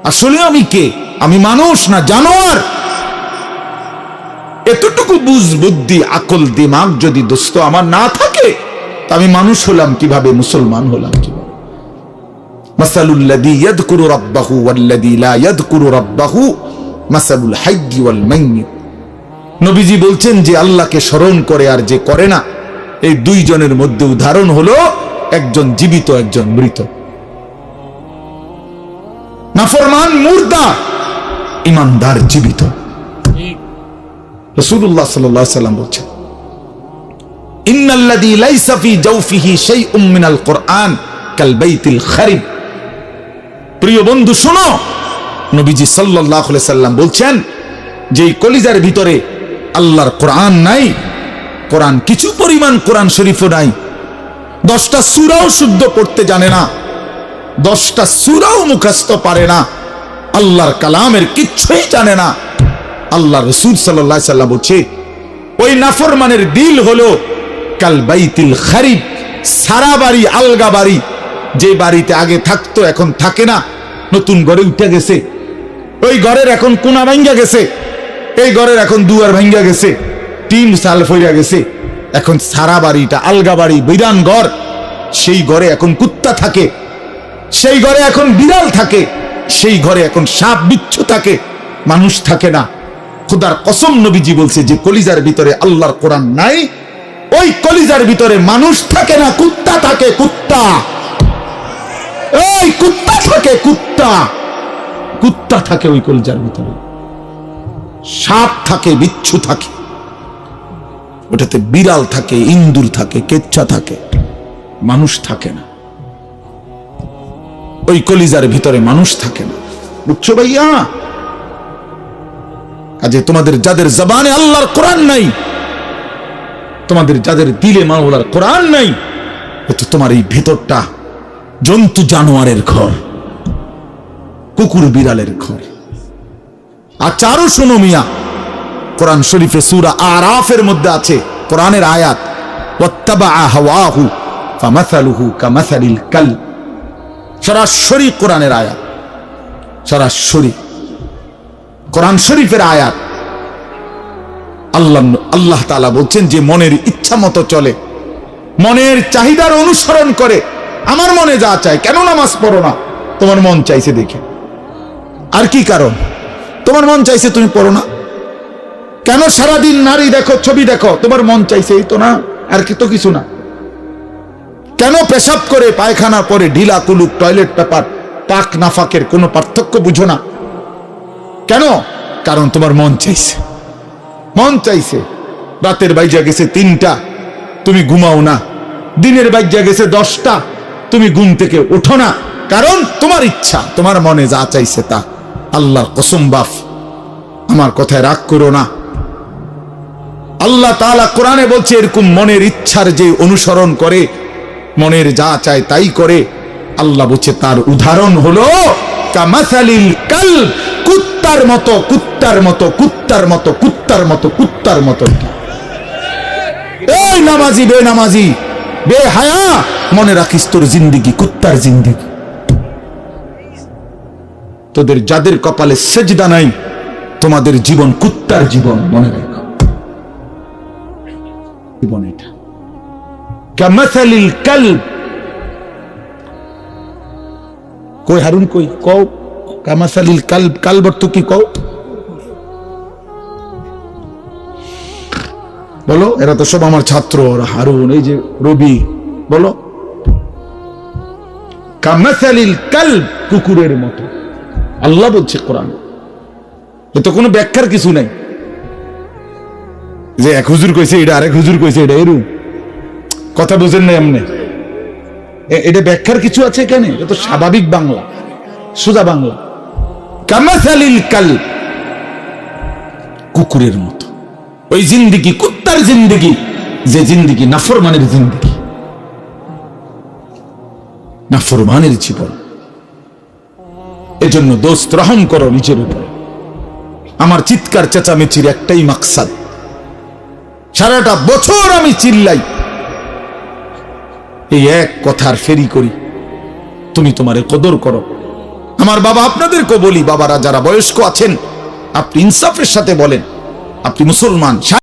আসলে আমি কে? আমি মানুষ না জানোয়ার? এতটুকু বুঝ, বুদ্ধি, আকল, দিমাগ যদি দোস্ত আমার না থাকে, আমি মানুষ হলাম কিভাবে, মুসলমান হলাম কিভাবে? মাসালুল্লাযী ইয়াযকুরু রাব্বাহু ওয়াল্লাযী লা ইয়াযকুরু রাব্বাহু মাসালুল হাইয়্যি ওয়াল মাইয়্যিত। নবীজি বলছেন যে আল্লাহকে স্মরণ করে আর যে করে না, এই দুইজনের মধ্যে উদাহরণ হলো একজন জীবিত, একজন মৃত। নাফরমান মুর্দা, ঈমানদার জীবিত। রাসূলুল্লাহ সাল্লাল্লাহু আলাইহি ওয়াসাল্লাম বলছেন, ইন্নাল্লাযী লাইসা ফী জাওফিহি শাইউম মিনাল কুরআন কাল বাইতিল খারিব। প্রিয় বন্ধু শোনো, নবীজি সাল্লাল্লাহু আলাইহি সাল্লাম বলছেন যে কলিজার ভিতরে আল্লাহর কোরআন নাই, কোরআন কিছু পরিমাণ কোরআন শরীফও নাই, 10টা সূরাও শুদ্ধ পড়তে জানে না, 10টা সূরাও মুখস্থ পারে না, আল্লাহর কালামের কিচ্ছুই জানে না, আল্লাহ রাসূল সাল্লাল্লাহু আলাইহি সাল্লাম বলছে ওই নাফরমানের দিল হলো কাল বাইতিল খারিব, সারা বাড়ি, আলগা বাড়ি, যে বাড়িতে আগে থাকতো এখন থাকে না, নতুন ঘরে উঠে গেছে, ওই ঘরের এখন কোনা ভাঙ্গা গেছে, এই ঘরের এখন দুয়ার ভাঙ্গা গেছে, টিন সাল ফইরা গেছে, এখন সারা বাড়িটা আলগা বাড়ি, বিরান ঘর, সেই ঘরে এখন কুত্তা থাকে, সেই ঘরে এখন বিড়াল থাকে, সেই ঘরে এখন সাপ বিচ্ছু থাকে, মানুষ থাকে না। খোদার কসম নবীজি বলছে যে কলিজার ভিতরে আল্লাহর কোরআন নাই, ওই কলিজার ভিতরে মানুষ থাকে না, কুত্তা থাকে, কুত্তা। ওই কুত্তা থাকে, কুত্তা, কুত্তা থাকে ওই কলিজার ভিতরে, সাপ থাকে, বিচ্ছু থাকে, ওটাতে বিড়াল থাকে, ইন্দুর থাকে, কেচ্ছা থাকে, মানুষ থাকে না। ওই কলিজার ভিতরে মানুষ থাকে না, বুঝছো ভাইয়া? কাজে তোমাদের যাদের জবানে আল্লাহর কোরআন নাই, তোমাদের যাদের দিলে মাওলার কোরআন নাই, তো তোমার এই ভেতরটা জন্তু জানোয়ারের ঘর, কুকুর বিড়ালের ঘর। আচ্ছা আরো শোনো মিয়া, কোরআন শরীফে সূরা আরাফের মধ্যে আছে কোরআনের আয়াত, ওয়াত্তাবা হাওয়াহু ফামাসালুহু কামাসালিল কালব। সরাসরি কোরআনের আয়াত, সরাসরি কোরআন শরীফের আয়াত। আল্লাহ তাআলা বলছেন যে মনের ইচ্ছা মতো চলে, মনের চাহিদার অনুসরণ করে, আমার মনে যা চায়। কেন নামাজ পড়ো না? তোমার মন চাইছে দেখে। আর কি কারণ? তোমার মন চাইছে তুমি পড়ো না। কেন সারাদিন নারী দেখো, ছবি দেখো? তোমার মন চাইছে, এই তো না, আর কি তো কিছু না। কেন পেশাব করে, পায়খানা পরে, ঢিলা কুলুক, টয়লেট পেপার, পাক নাফাকের কোনো পার্থক্য বুঝো না? কেন? কারণ তোমার মন চাইছে, মন চাইছে। রাতের বাইজা গেছে 3টা, তুমি ঘুমাও না। দিনের বাইজা গেছে 10টা, তুমি ঘুম থেকে ওঠো না। কারণ তোমার ইচ্ছা, তোমার মনে যা চাইছে তা। আল্লাহর কসম বাপ, আমার কথায় রাগ করো না। আল্লাহ তাআলা কোরআনে বলছে এরকম মনের ইচ্ছার যে অনুসরণ করে, মনের যা চায় তাই করে, আল্লাহ বলছে তার উদাহরণ হলো কামাসালিল কালব, কুত্তার মতো, কুত্তার মতো, কুত্তার মতো, কুত্তার মতো, কুত্তার মতো। এই নামাজি, বেনামাজি, বেহায়া, মনে রাখিস তোর জিন্দেগি কুত্তার জিন্দেগি। তোদের যাদের কপালে সেজদা নাই, তোমাদের জীবন কুত্তার জীবন, মনে রাখো। জীবন এটা কামাসালিল কালব। কই হারুন, কই কও কামাসালিল কালব, কালব অর্থ কি কও? বলো, এরা তো সব আমার ছাত্র, হারুন, এই যে রবি, বলো। কামাসালিল কালব, কুকুরের মতো আল্লাহ বলছে কোরআন। এ তো কোনো ব্যাখ্যার কিছু নাই যে এক হুজুর কইছে এটা, আরেক হুজুর কইছে এটা, এরকম কথা বুঝেন না এমনি। এটা ব্যাখ্যার কিছু আছে এখানে? এটা তো স্বাভাবিক বাংলা, সোজা বাংলা। কামাসালিল কালব, কুকুরের মতো। ওই জিন্দেগি কুত্তার জিন্দেগি, যে জিন্দেগি নাফরমানের জিন্দেগি, নাফরমানের জীবন। এজন্য দোস্ত রহম করো নিজের উপর। আমার চিৎকার চেঁচামেচির একটাই মাকসাদ, সারাটা বছর আমি চিল্লাই, এই এক কথার ফেরি করি, তুমি তোমারে কদর করো, আমার বাবা আপনাদেরকে বলি, বাবারা যারা বয়স্ক আছেন, আপনি ইনসাফের সাথে বলেন, আপনি মুসলমান।